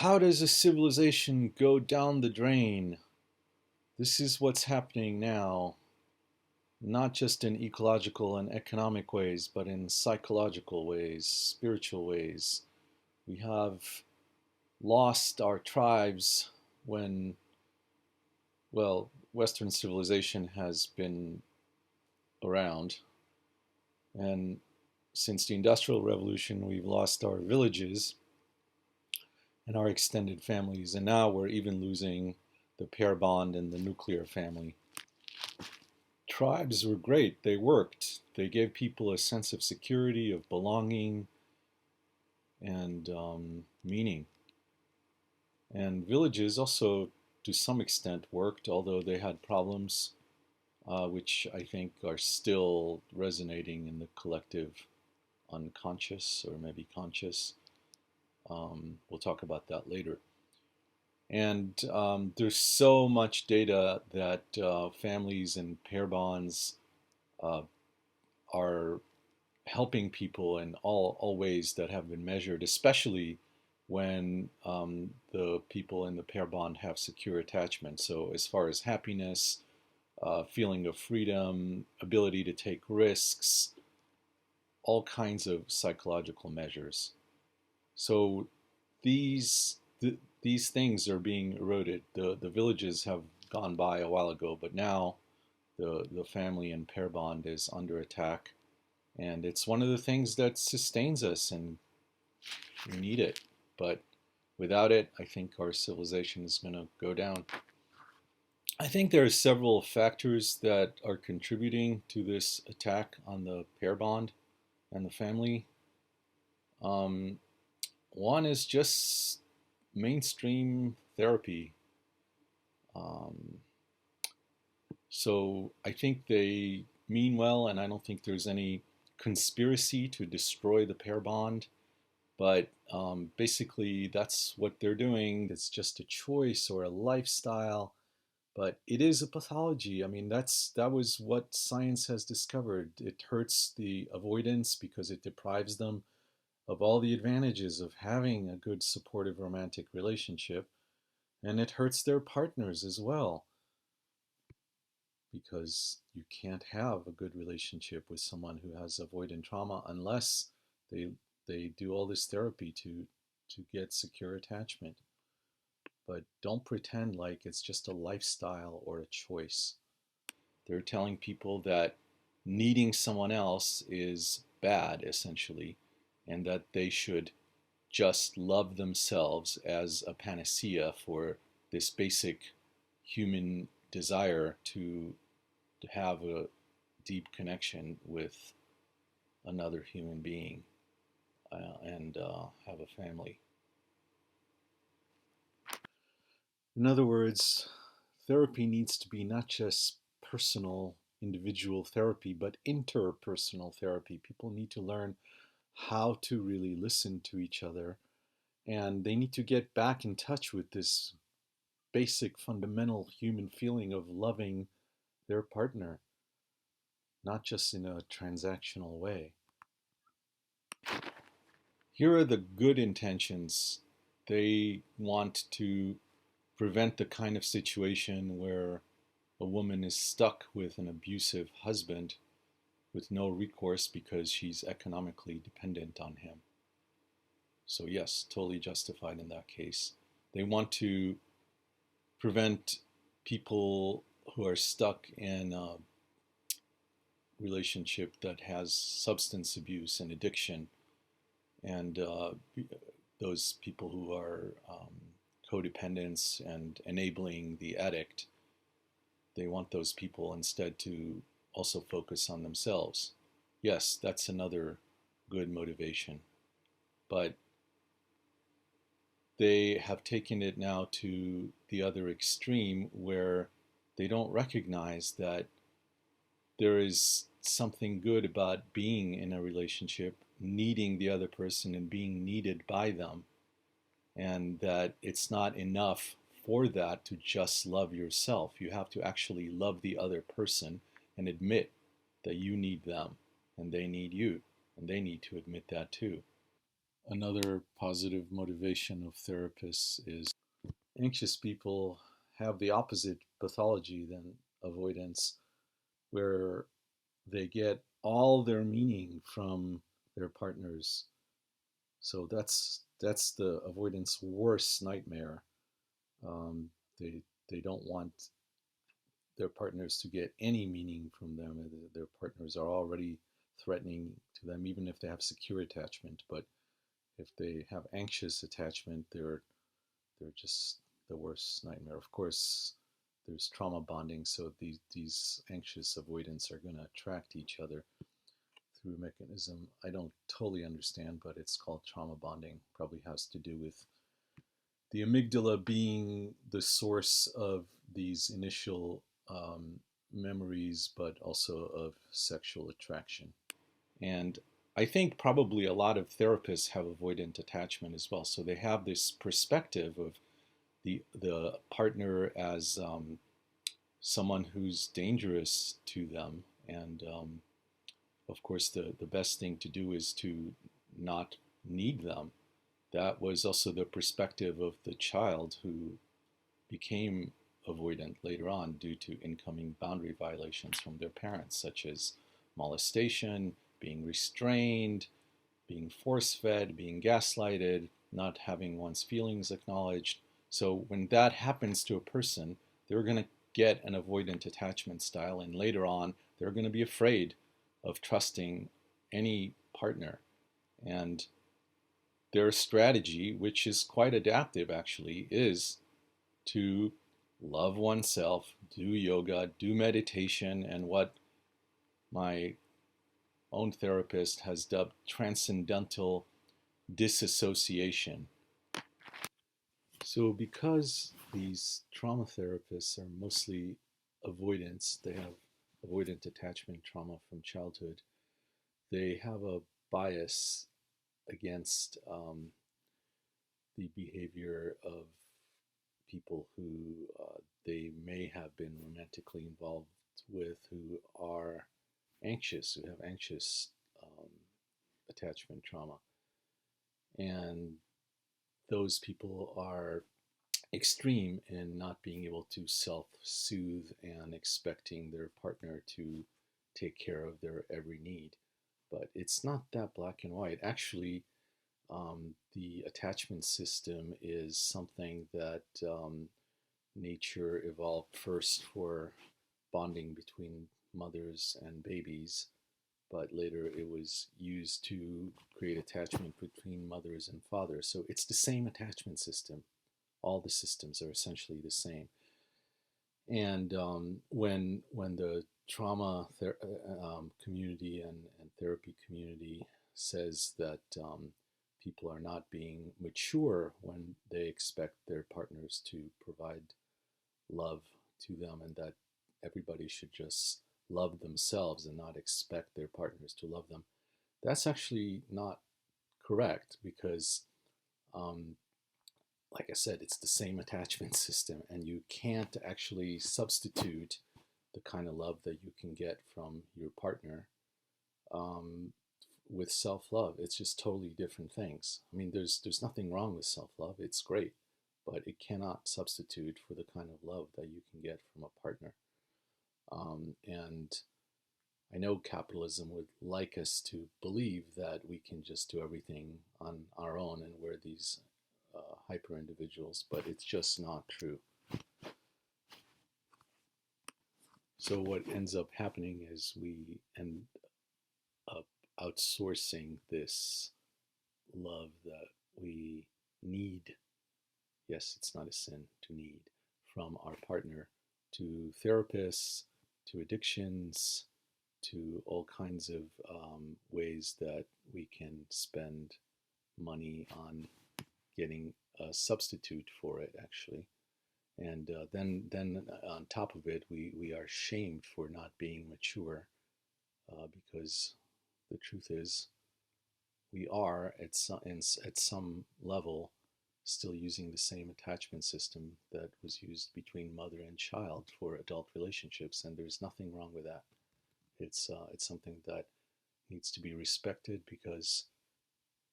How does a civilization go down the drain? This is what's happening now, not just in ecological and economic ways, but in psychological ways, spiritual ways. We have lost our tribes when, well, Western civilization has been around. And since the Industrial Revolution, we've lost our villages and our extended families. And now we're even losing the pair bond and the nuclear family. Tribes were great. They worked. They gave people a sense of security, of belonging, and meaning. And villages also, to some extent, worked, although they had problems, which I think are still resonating in the collective unconscious or maybe conscious. We'll talk about that later. And there's so much data that families and pair bonds uh, are helping people in all ways that have been measured, especially when the people in the pair bond have secure attachment. So, as far as happiness, feeling of freedom, ability to take risks, all kinds of psychological measures. So, these things are being eroded. The villages have gone by a while ago, but now the family and pair bond is under attack, and it's one of the things that sustains us, and we need it. But without it, I think our civilization is going to go down. I think there are several factors that are contributing to this attack on the pair bond and the family. Um, One is just mainstream therapy. Um, so I think they mean well, and I don't think there's any conspiracy to destroy the pair bond. But basically, that's what they're doing. It's just a choice or a lifestyle, but it is a pathology. I mean, that was what science has discovered. It hurts the avoidance because it deprives them of all the advantages of having a good supportive romantic relationship, and it hurts their partners as well because you can't have a good relationship with someone who has avoidant trauma unless they they do all this therapy to get secure attachment. But don't pretend like it's just a lifestyle or a choice. They're telling people that needing someone else is bad, essentially, and that they should just love themselves as a panacea for this basic human desire to have a deep connection with another human being and have a family. In other words, therapy needs to be not just personal, individual therapy, but interpersonal therapy. People need to learn how to really listen to each other, and they need to get back in touch with this basic, fundamental human feeling of loving their partner, not just in a transactional way. Here are the good intentions. They want to prevent the kind of situation where a woman is stuck with an abusive husband with no recourse because she's economically dependent on him. So, yes, totally justified in that case. They want to prevent people who are stuck in a relationship that has substance abuse and addiction, and those people who are codependents and enabling the addict. They want those people instead to also focus on themselves. Yes, that's another good motivation. But they have taken it now to the other extreme where they don't recognize that there is something good about being in a relationship, needing the other person and being needed by them, and that it's not enough for that to just love yourself. You have to actually love the other person and admit that you need them and they need you, and they need to admit that too. Another positive motivation of therapists is anxious people have the opposite pathology than avoidance, where they get all their meaning from their partners. So that's the avoidance worst nightmare. Um, they they don't want their partners to get any meaning from them. Their partners are already threatening to them, even if they have secure attachment. But if they have anxious attachment, they're just the worst nightmare. Of course, there's trauma bonding, so these anxious avoidants are going to attract each other through a mechanism I don't totally understand, but it's called trauma bonding. Probably has to do with the amygdala being the source of these initial memories, but also of sexual attraction. And I think probably a lot of therapists have avoidant attachment as well. So they have this perspective of the partner as someone who's dangerous to them, and of course the best thing to do is to not need them. That was also the perspective of the child who became avoidant later on due to incoming boundary violations from their parents, such as molestation, being restrained, being force fed, being gaslighted, not having one's feelings acknowledged. So when that happens to a person, they're going to get an avoidant attachment style, and later on, they're going to be afraid of trusting any partner. And their strategy, which is quite adaptive actually, is to love oneself, do yoga, do meditation, and what my own therapist has dubbed transcendental disassociation. So, because these trauma therapists are mostly avoidance, they have avoidant attachment trauma from childhood, they have a bias against the behavior of people who they may have been romantically involved with who are anxious, who have anxious um, attachment trauma. And those people are extreme in not being able to self soothe and expecting their partner to take care of their every need. But it's not that black and white. Actually, the attachment system is something that nature evolved first for bonding between mothers and babies, but later it was used to create attachment between mothers and fathers. So it's the same attachment system. All the systems are essentially the same. And when the trauma community and therapy community says that people are not being mature when they expect their partners to provide love to them, and that everybody should just love themselves and not expect their partners to love them, that's actually not correct because um, like I said, it's the same attachment system, and you can't actually substitute the kind of love that you can get from your partner um, with self-love. It's just totally different things. I mean, there's nothing wrong with self-love. It's great, but it cannot substitute for the kind of love that you can get from a partner. And I know capitalism would like us to believe that we can just do everything on our own and we're these hyper individuals, but it's just not true. So what ends up happening is we end up outsourcing this love that we need. Yes, it's not a sin to need from our partner to therapists, to addictions, to all kinds of ways that we can spend money on getting a substitute for it, actually. And then on top of it, we are shamed for not being mature because the truth is we are at some level still using the same attachment system that was used between mother and child for adult relationships, and there's nothing wrong with that. It's something that needs to be respected because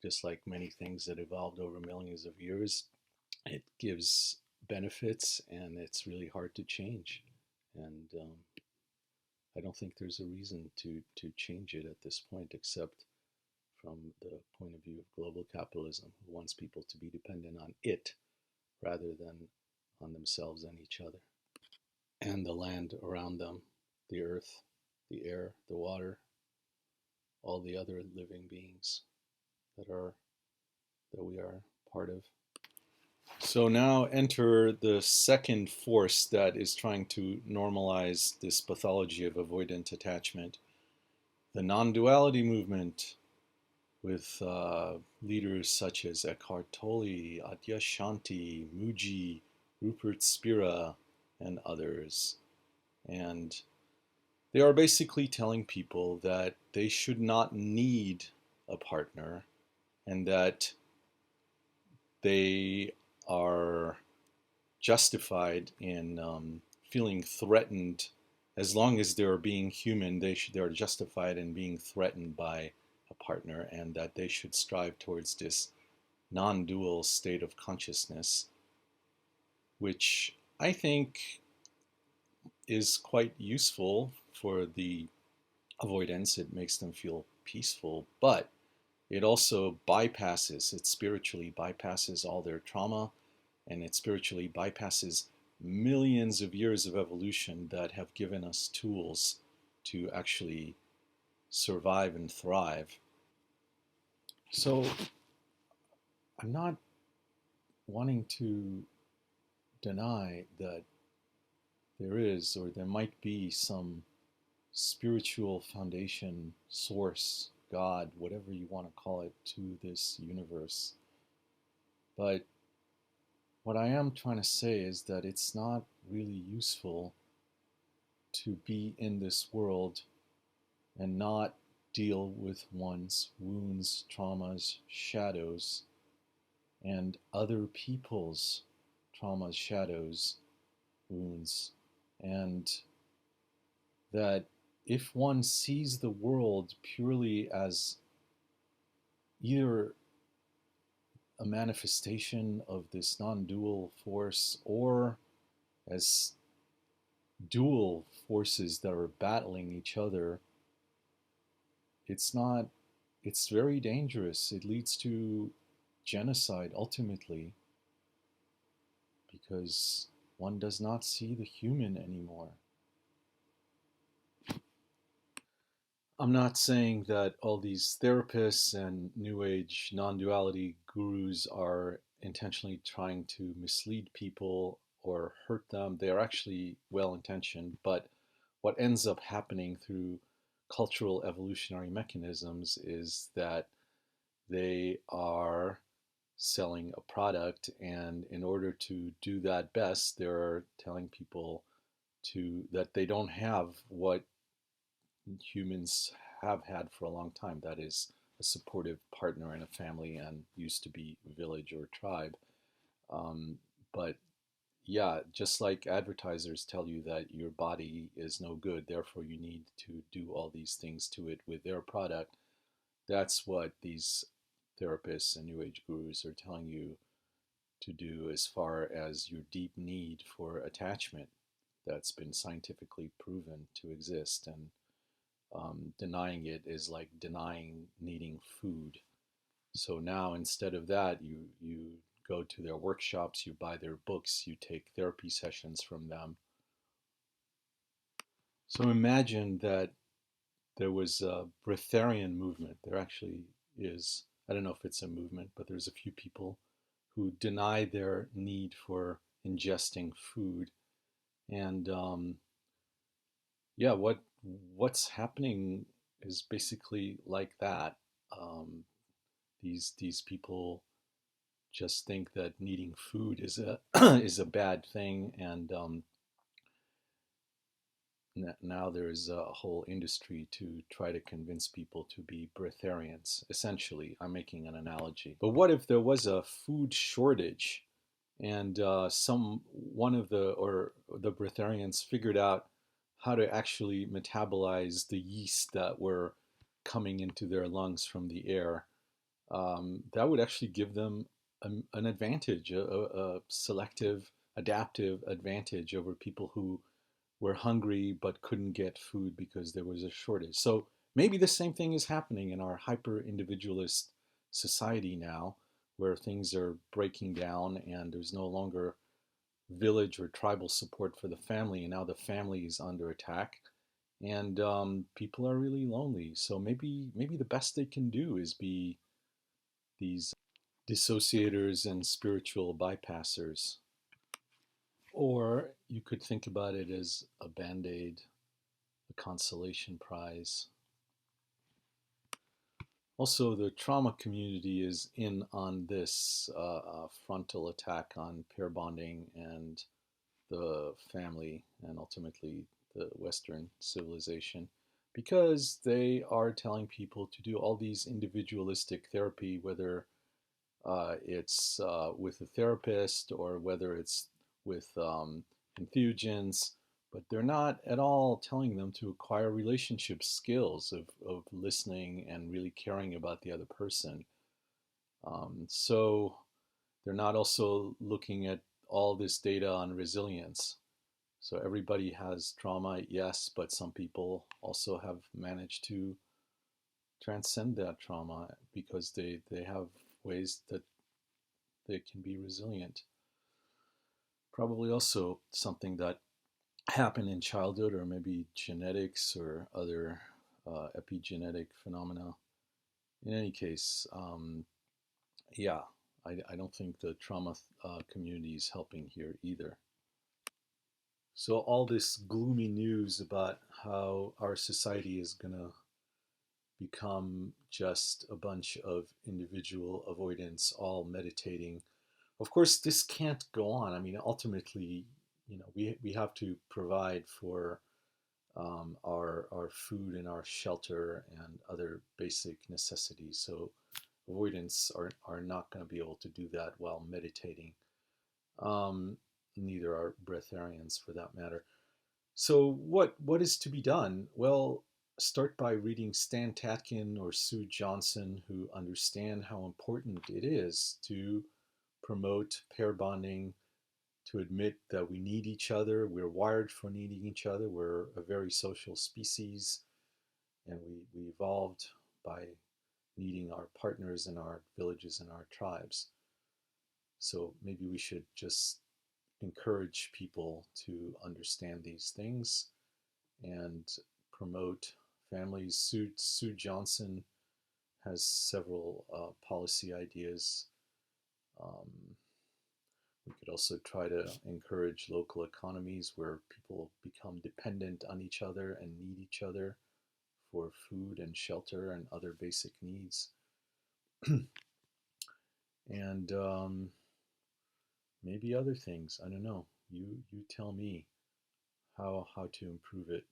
just like many things that evolved over millions of years, it gives benefits and it's really hard to change. And I don't think there's a reason to change it at this point, except from the point of view of global capitalism, who wants people to be dependent on it rather than on themselves and each other and the land around them, the earth, the air, the water, all the other living beings that we are part of. So now enter the second force that is trying to normalize this pathology of avoidant attachment, the non-duality movement, with leaders such as Eckhart Tolle, Adyashanti, Muji, Rupert Spira, and others. And they are basically telling people that they should not need a partner and that they are justified in feeling threatened as long as they're being human. They're justified in being threatened by a partner, and that they should strive towards this non-dual state of consciousness, which I think is quite useful for the avoidance. It makes them feel peaceful, but it also it spiritually bypasses all their trauma, and it spiritually bypasses millions of years of evolution that have given us tools to actually survive and thrive. So I'm not wanting to deny that there is or there might be some spiritual foundation, source, God, whatever you want to call it, to this universe. But what I am trying to say is that it's not really useful to be in this world and not deal with one's wounds, traumas, shadows, and other people's traumas, shadows, wounds. And that if one sees the world purely as either a manifestation of this non dual force or as dual forces that are battling each other, it's not, it's very dangerous. It leads to genocide ultimately because one does not see the human anymore. I'm not saying that all these therapists and New Age non duality gurus are intentionally trying to mislead people or hurt them. They are actually well intentioned, but what ends up happening through cultural evolutionary mechanisms is that they are selling a product, and in order to do that best, they're telling people to that they don't have what humans have had for a long time. That is a supportive partner in a family, and used to be village or tribe. Um, but yeah, just like advertisers tell you that your body is no good, therefore you need to do all these things to it with their product, that's what these therapists and New Age gurus are telling you to do as far as your deep need for attachment that's been scientifically proven to exist. And denying it is like denying needing food. So now instead of that, you go to their workshops, you buy their books, you take therapy sessions from them. So imagine that there was a breatharian movement. There actually is. I don't know if it's a movement, but there's a few people who deny their need for ingesting food. And yeah, what's happening is basically like that. Um, these people just think that needing food is a is a bad thing, and now there's a whole industry to try to convince people to be breatharians. Essentially, I'm making an analogy. But what if there was a food shortage, and some one of the breatharians figured out how to actually metabolize the yeast that were coming into their lungs from the air, that would actually give them an advantage, a selective, adaptive advantage over people who were hungry but couldn't get food because there was a shortage. So maybe the same thing is happening in our hyper individualist society now, where things are breaking down and there's no longer village or tribal support for the family, and now the family is under attack, and people are really lonely. So maybe the best they can do is be these dissociators and spiritual bypassers. Or you could think about it as a band aid, a consolation prize. Also, the trauma community is in on this frontal attack on pair bonding and the family and ultimately the Western civilization, because they are telling people to do all these individualistic therapy, whether it's with a therapist or whether it's with entheogens, but they're not at all telling them to acquire relationship skills of listening and really caring about the other person. So they're not also looking at all this data on resilience. So everybody has trauma, yes, but some people also have managed to transcend that trauma because they have ways that they can be resilient. Probably also something that happened in childhood, or maybe genetics or other epigenetic phenomena. In any case, yeah, I don't think the trauma community is helping here either. So all this gloomy news about how our society is going to become just a bunch of individual avoidants all meditating. Of course, this can't go on. I mean, ultimately, we have to provide for our food and our shelter and other basic necessities. So avoidants are not going to be able to do that while meditating. Um, Neither are breatharians for that matter. So what is to be done? Well, start by reading Stan Tatkin or Sue Johnson, who understand how important it is to promote pair bonding, to admit that we need each other. We're wired for needing each other. We're a very social species, and we evolved by needing our partners in our villages and our tribes. So maybe we should just encourage people to understand these things and promote families. Sue Johnson has several policy ideas. Um, we could also try to encourage local economies where people become dependent on each other and need each other for food and shelter and other basic needs. And maybe other things. I don't know. You tell me how to improve it.